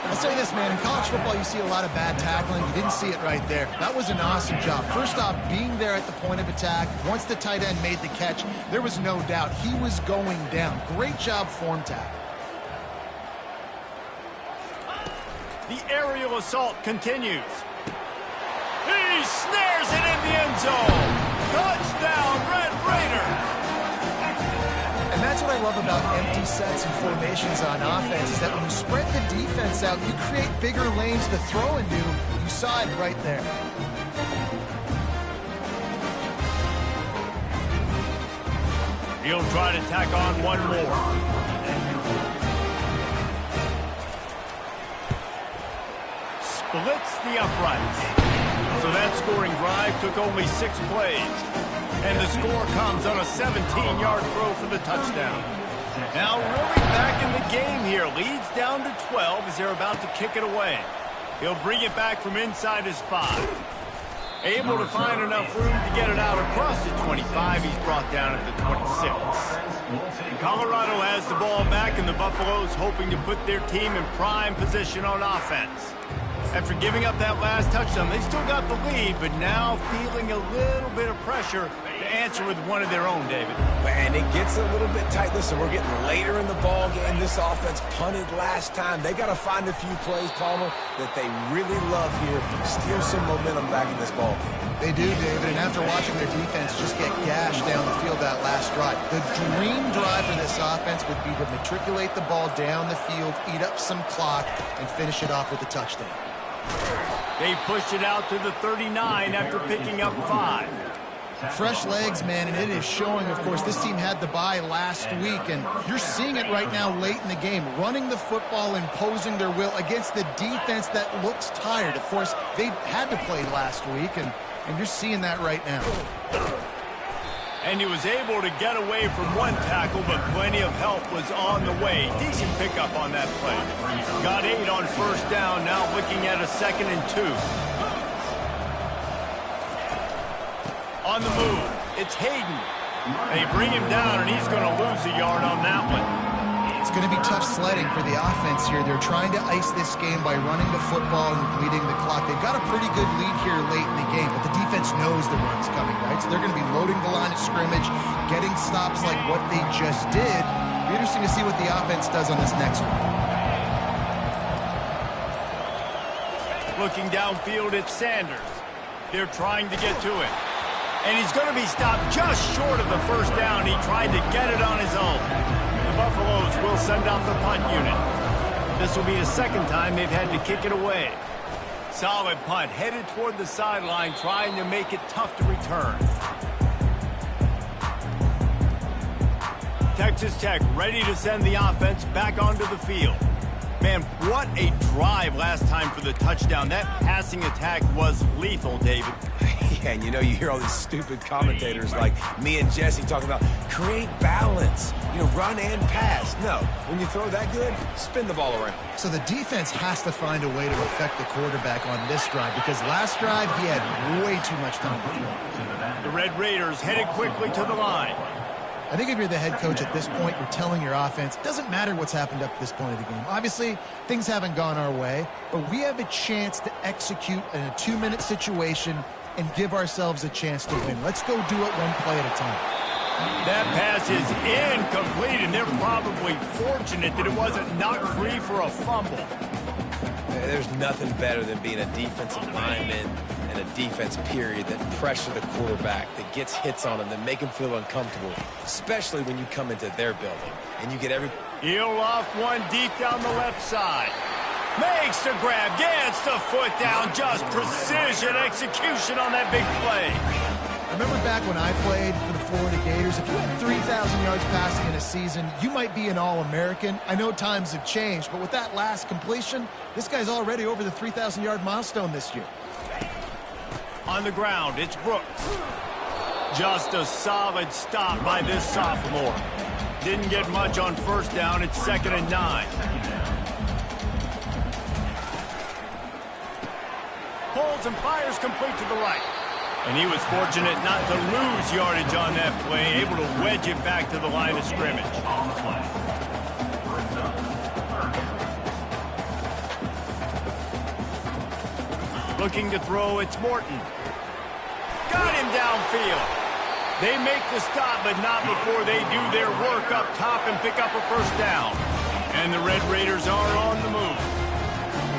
I'll say this, man. In college football, you see a lot of bad tackling. You didn't see it right there. That was an awesome job. First off, being there at the point of attack. Once the tight end made the catch, there was no doubt he was going down. Great job form tackle. The aerial assault continues. He snares it in the end zone. Touchdown, Red Raiders. And that's what I love about empty sets and formations on offense, is that when you spread the defense out, you create bigger lanes to throw into. You saw it right there. He'll try to tack on one more. Splits the uprights. So that scoring drive took only 6 plays. And the score comes on a 17-yard throw for the touchdown. Now really back in the game here. Leads down to 12 as they're about to kick it away. He'll bring it back from inside his 5. Able to find enough room to get it out across the 25. He's brought down at the 26. Colorado has the ball back, and the Buffaloes hoping to put their team in prime position on offense. After giving up that last touchdown, they still got the lead, but now feeling a little bit of pressure to answer with one of their own, David. And it gets a little bit tight. Listen, we're getting later in the ball game. This offense punted last time. They got to find a few plays, Palmer, that they really love here. Steal some momentum back in this ball game. They do, David, and after watching their defense just get gashed down the field that last drive, the dream drive for this offense would be to matriculate the ball down the field, eat up some clock, and finish it off with a touchdown. They pushed it out to the 39 after picking up 5. Fresh legs, man, and it is showing, of course. This team had the bye last week, and you're seeing it right now late in the game. Running the football, imposing their will against the defense that looks tired. Of course, they had to play last week, and you're seeing that right now. And he was able to get away from one tackle, but plenty of help was on the way. Decent pickup on that play. Got 8 on first down, now looking at a 2nd and 2. On the move, it's Hayden. They bring him down, and he's going to lose a yard on that one. It's going to be tough sledding for the offense here. They're trying to ice this game by running the football and bleeding the clock. They've got a pretty good lead here late in the game, but the defense knows the run's coming, right? So they're going to be loading the line of scrimmage, getting stops like what they just did. It'll be interesting to see what the offense does on this next one. Looking downfield, it's Sanders. They're trying to get to it. And he's going to be stopped just short of the first down. He tried to get it on his own. The Buffaloes will send out the punt unit. This will be the 2nd time they've had to kick it away. Solid punt, headed toward the sideline, trying to make it tough to return. Texas Tech ready to send the offense back onto the field. Man, what a drive last time for the touchdown. That passing attack was lethal, David. Yeah, and you hear all these stupid commentators like me and Jesse talking about create balance, run and pass. No, when you throw that good, spin the ball around. So the defense has to find a way to affect the quarterback on this drive, because last drive he had way too much time to throw. The Red Raiders headed quickly to the line. I think if you're the head coach at this point, you're telling your offense, it doesn't matter what's happened up to this point of the game. Obviously, things haven't gone our way, but we have a chance to execute in a 2-minute situation and give ourselves a chance to win. Let's go do it one play at a time. That pass is incomplete, and they're probably fortunate that it wasn't knocked free for a fumble. There's nothing better than being a defensive lineman and a defense period that pressure the quarterback, that gets hits on him, that make him feel uncomfortable, especially when you come into their building and you get every... He'll loft one deep down the left side. Makes the grab, gets the foot down, just precision execution on that big play. I remember back when I played for the Florida Gators, if you had 3,000 yards passing in a season, you might be an All-American. I know times have changed, but with that last completion, this guy's already over the 3,000-yard milestone this year. On the ground, it's Brooks. Just a solid stop by this sophomore. Didn't get much on first down. It's 2nd and 9. Pulls and fires complete to the right. And he was fortunate not to lose yardage on that play, able to wedge it back to the line of scrimmage. Looking to throw, it's Morton. Got him downfield. They make the stop, but not before they do their work up top and pick up a first down. And the Red Raiders are on the move.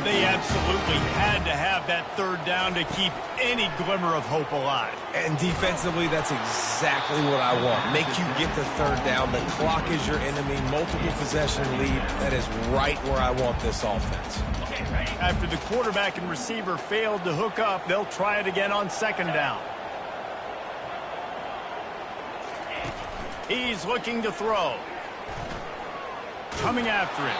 They absolutely had to have that third down to keep any glimmer of hope alive. And defensively, that's exactly what I want. Make you get the third down. The clock is your enemy. Multiple possession lead. That is right where I want this offense. After the quarterback and receiver failed to hook up, they'll try it again on 2nd down. He's looking to throw. Coming after it.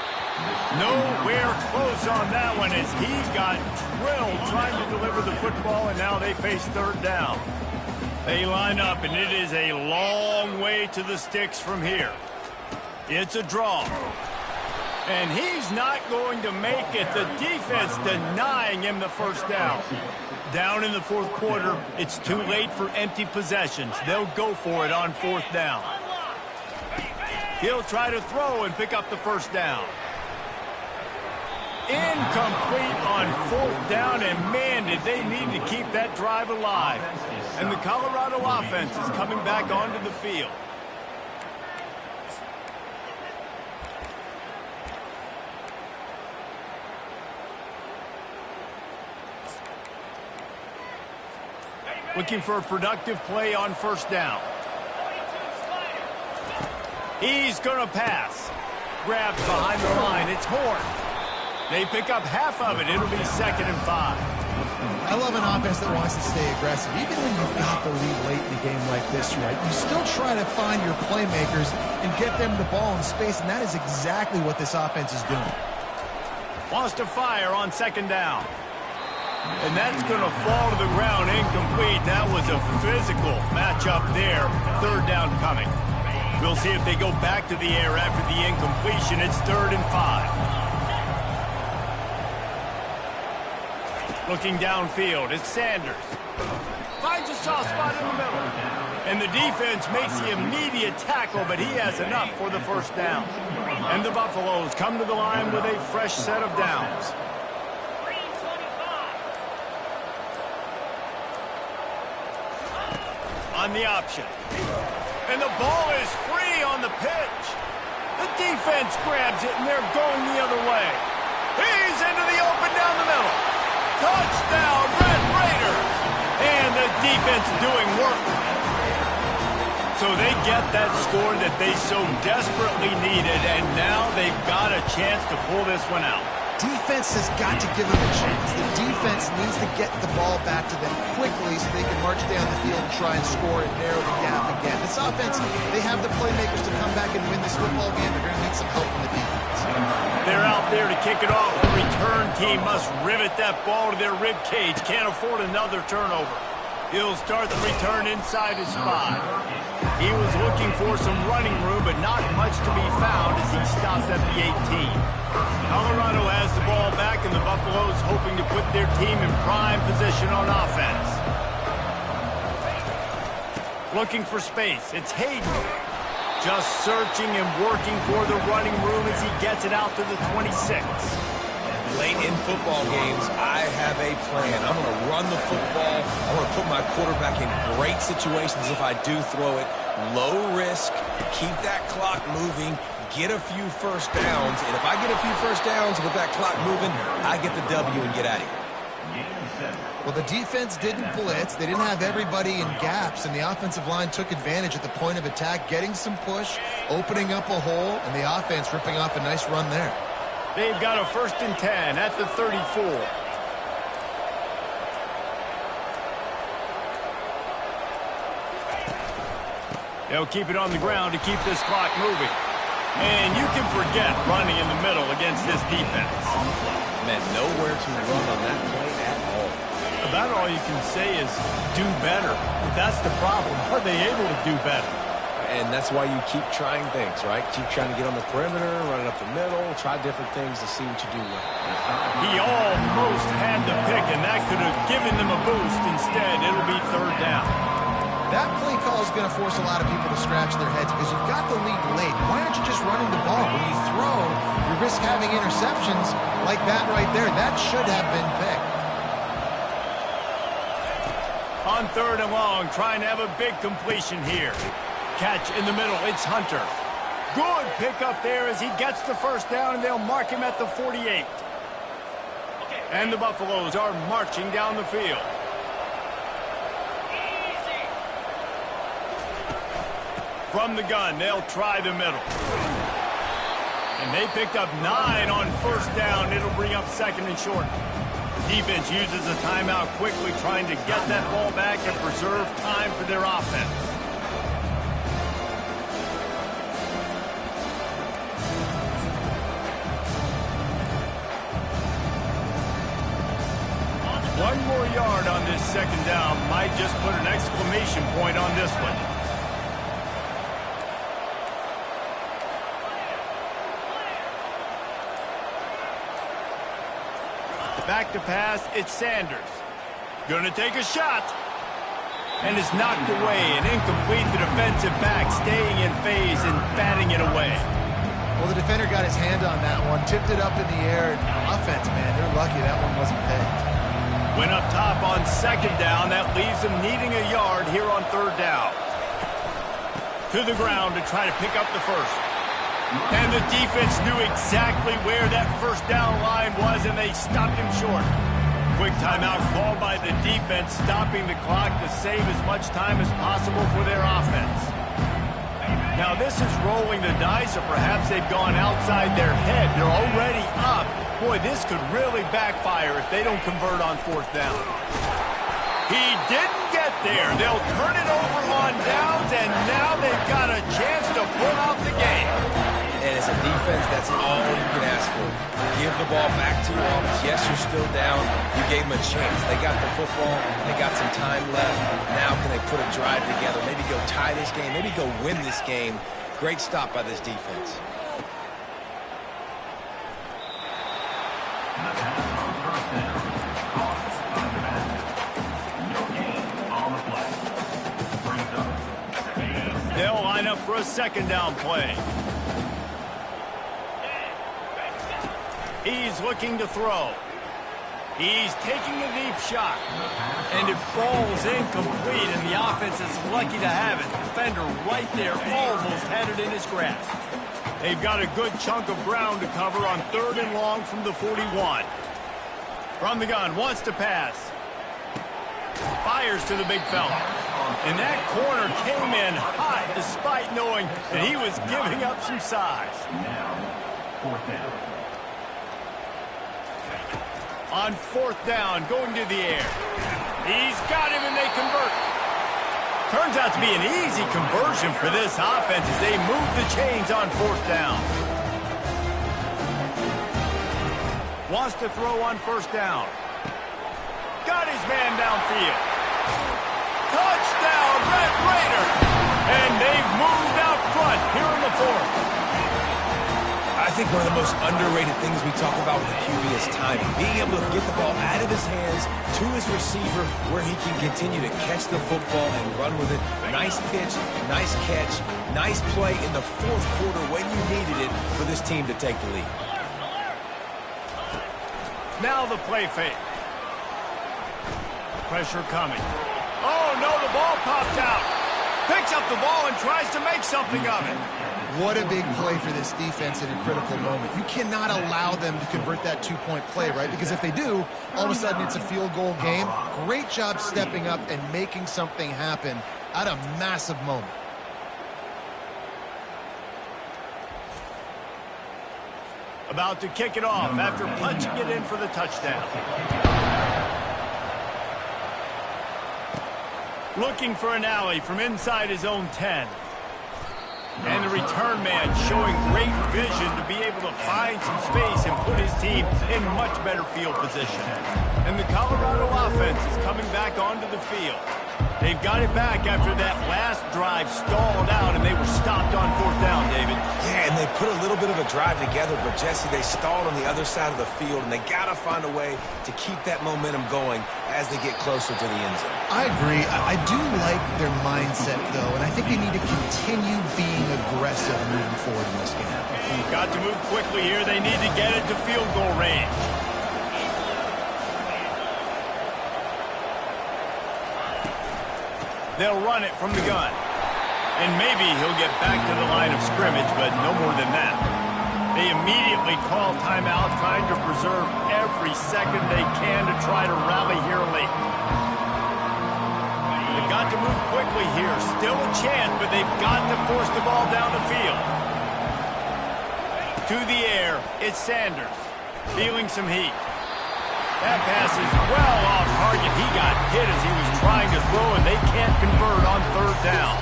Nowhere close on that one as he got drilled trying to deliver the football, and now they face 3rd down. They line up, and it is a long way to the sticks from here. It's a draw. And he's not going to make it. The defense denying him the first down. Down in the 4th quarter, it's too late for empty possessions. They'll go for it on 4th down. He'll try to throw and pick up the first down. Incomplete on 4th down, and man, did they need to keep that drive alive. And the Colorado offense is coming back onto the field. Looking for a productive play on 1st down. He's going to pass. Grabs behind the line. It's Horn. They pick up half of it. It'll be 2nd and 5. I love an offense that wants to stay aggressive. Even when you've got the lead late in a game like this, right, you still try to find your playmakers and get them the ball in space, and that is exactly what this offense is doing. Wants to fire on 2nd down. And that's going to fall to the ground incomplete. That was a physical matchup there. 3rd down coming. We'll see if they go back to the air after the incompletion. It's 3rd and 5. Looking downfield, it's Sanders. Finds a soft spot in the middle. And the defense makes the immediate tackle, but he has enough for the first down. And the Buffaloes come to the line with a fresh set of downs. On the option. And the ball is free on the pitch. The defense grabs it, and they're going the other way. He's into the open down the middle. Touchdown, Red Raiders! And the defense doing work. So they get that score that they so desperately needed, and now they've got a chance to pull this one out. Defense has got to give them a chance. The defense needs to get the ball back to them quickly so they can march down the field and try and score and narrow the gap again. This offense, they have the playmakers to come back and win this football game. They're going to need some help from the defense. They're out there to kick it off. The return team must rivet that ball to their rib cage. Can't afford another turnover. He'll start the return inside his 5. He was looking for some running room, but not much to be found as he stopped at the 18. Colorado has the ball back, and the Buffaloes hoping to put their team in prime position on offense. Looking for space. It's Hayden. Just searching and working for the running room as he gets it out to the 26. Late in football games, I have a plan. I'm going to run the football. I'm going to put my quarterback in great situations if I do throw it. Low risk, keep that clock moving, get a few first downs. And if I get a few first downs with that clock moving, I get the W and get out of here. Well, the defense didn't blitz. They didn't have everybody in gaps, and the offensive line took advantage at the point of attack, getting some push, opening up a hole, and the offense ripping off a nice run there. They've got a 1st and 10 at the 34. They'll keep it on the ground to keep this clock moving. And you can forget running in the middle against this defense. Man, nowhere to run on that play at all. About all you can say is do better. That's the problem. Are they able to do better? And that's why you keep trying things, right? Keep trying to get on the perimeter, run it up the middle, try different things to see what you do well. He almost had the pick, and that could have given them a boost. Instead, it'll be 3rd down. That play call is going to force a lot of people to scratch their heads because you've got the lead late. Why aren't you just running the ball? When you throw, you risk having interceptions like that right there. That should have been picked. On 3rd and long, trying to have a big completion here. Catch in the middle, it's Hunter. Good pickup there as he gets the 1st down, and they'll mark him at the 48. And the Buffaloes are marching down the field. From the gun, they'll try the middle. And they picked up 9 on 1st down. It'll bring up 2nd and short. Defense uses a timeout quickly, trying to get that ball back and preserve time for their offense. One more yard on this 2nd down might just put an exclamation point on this one. Back to pass, it's Sanders. Gonna take a shot. And it's knocked away and incomplete. The defensive back staying in phase and batting it away. Well, the defender got his hand on that one, tipped it up in the air, and offense, man, they're lucky that one wasn't picked. Went up top on 2nd down. That leaves them needing a yard here on 3rd down. To the ground to try to pick up the 1st. And the defense knew exactly where that 1st down line was, and they stopped him short. Quick timeout called by the defense, stopping the clock to save as much time as possible for their offense. Now this is rolling the dice, or perhaps they've gone outside their head. They're already up. Boy, this could really backfire if they don't convert on 4th down. He didn't get there. They'll turn it over on downs, and now they've got a chance to pull out the game. And as a defense, that's all you can ask for. Give the ball back to your offense. Yes, you're still down. You gave them a chance. They got the football. They got some time left. Now can they put a drive together? Maybe go tie this game. Maybe go win this game. Great stop by this defense. They'll line up for a 2nd down play. He's looking to throw. He's taking a deep shot. And it falls incomplete, and the offense is lucky to have it. Defender right there, almost had it in his grasp. They've got a good chunk of ground to cover on 3rd and long from the 41. From the gun, wants to pass. Fires to the big fella. And that corner came in hot despite knowing that he was giving up some size. On 4th down, going to the air. He's got him, and they convert. Turns out to be an easy conversion for this offense as they move the chains on 4th down. Wants to throw on 1st down. Got his man downfield. Touchdown, Red Raider! And they've moved out front here in the 4th. I think one of the most underrated things we talk about with the QB is timing. Being able to get the ball out of his hands to his receiver where he can continue to catch the football and run with it. Nice pitch, nice catch, nice play in the 4th quarter when you needed it for this team to take the lead. Now the play fake. Pressure coming. Oh, no, the ball popped out. Picks up the ball and tries to make something of it. What a big play for this defense in a critical moment. You cannot allow them to convert that two-point play, right? Because if they do, all of a sudden it's a field goal game. Great job stepping up and making something happen at a massive moment. About to kick it off after punching it in for the touchdown. Looking for an alley from inside his own 10. And the return man showing great vision to be able to find some space and put his team in much better field position. And the Colorado offense is coming back onto the field. They've got it back after that last drive stalled out, and they were stopped on fourth down, David. Yeah, and they put a little bit of a drive together, but, Jesse, they stalled on the other side of the field, and they got to find a way to keep that momentum going as they get closer to the end zone. I agree. I do like their mindset, though, and I think they need to continue being aggressive moving forward in this game. Got to move quickly here. They need to get it to field goal range. They'll run it from the gun. And maybe he'll get back to the line of scrimmage, but no more than that. They immediately call timeout, trying to preserve every second they can to try to rally here late. They've got to move quickly here. Still a chance, but they've got to force the ball down the field. To the air, it's Sanders. Feeling some heat. That pass is well off target. He got hit as he was trying to throw, and they can't convert on third down.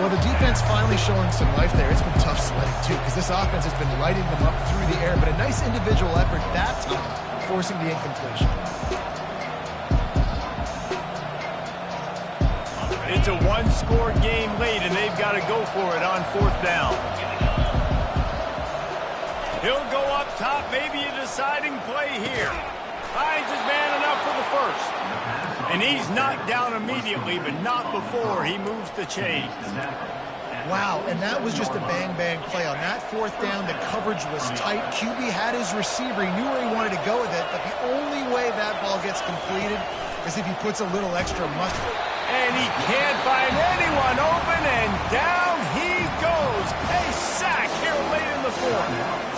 Well, the defense finally showing some life there. It's been tough sledding, too, because this offense has been lighting them up through the air. But a nice individual effort that time, forcing the incompletion. It's a one-score game late, and they've got to go for it on fourth down. He'll go up top, maybe a deciding play here. Finds his man enough for the first. And he's knocked down immediately, but not before he moves the chains. Wow, and that was just a bang-bang play. On that fourth down, the coverage was tight. QB had his receiver. He knew where he wanted to go with it, but the only way that ball gets completed is if he puts a little extra mustard. And he can't find anyone open, and down he goes. A sack here late in the fourth.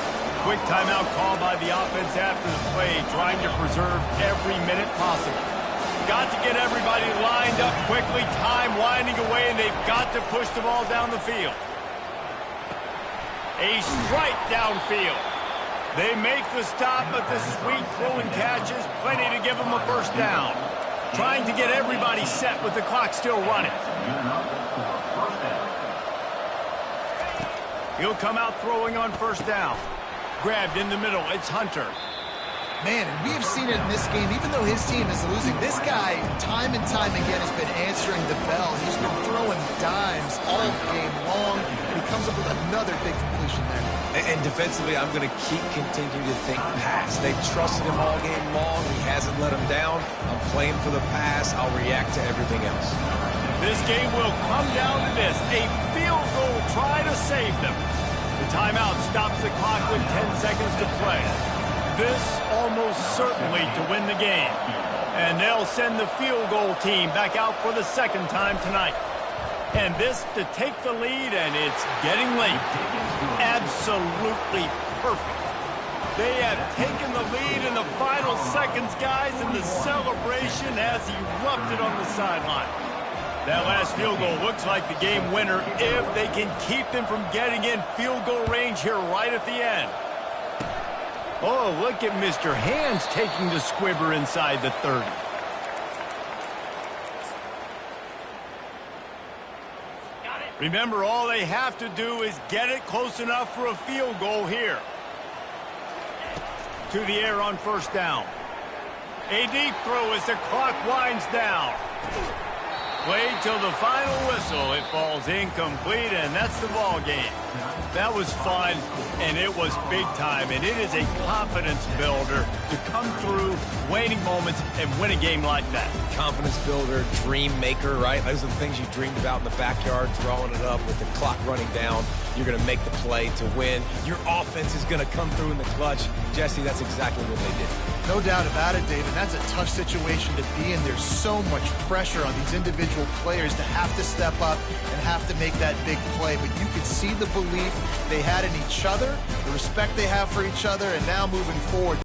Quick timeout call by the offense after the play, trying to preserve every minute possible. Got to get everybody lined up quickly, time winding away, and they've got to push the ball down the field. A strike downfield. They make the stop, but the sweet throw and catch is plenty to give them a first down. Trying to get everybody set with the clock still running. He'll come out throwing on first down. Grabbed in the middle, it's Hunter. Man, and we have seen it in this game, even though his team is losing, this guy, time and time again, has been answering the bell. He's been throwing dimes all game long, and he comes up with another big completion there. And defensively, I'm going to continue to think pass. They've trusted him all game long. He hasn't let them down. I'm playing for the pass. I'll react to everything else. This game will come down to this. A field goal try to save them. The timeout stops the clock with 10 seconds to play. This almost certainly to win the game. And they'll send the field goal team back out for the second time tonight. And this to take the lead, and it's getting late. Absolutely perfect. They have taken the lead in the final seconds, guys, and the celebration has erupted on the sideline. That last field goal looks like the game winner if they can keep them from getting in field goal range here right at the end. Oh, look at Mr. Hands taking the squibber inside the 30. Remember, all they have to do is get it close enough for a field goal here. To the air on first down. A deep throw as the clock winds down. Played till the final whistle. It falls incomplete, and that's the ball game. That was fun, and it was big time, and it is a confidence builder to come through waning moments and win a game like that. Confidence builder, dream maker, right? Those are the things you dreamed about in the backyard, drawing it up with the clock running down. You're going to make the play to win. Your offense is going to come through in the clutch. Jesse, that's exactly what they did. No doubt about it, David. That's a tough situation to be in. There's so much pressure on these individual players to have to step up and have to make that big play. But you could see the belief they had in each other, the respect they have for each other, and now moving forward,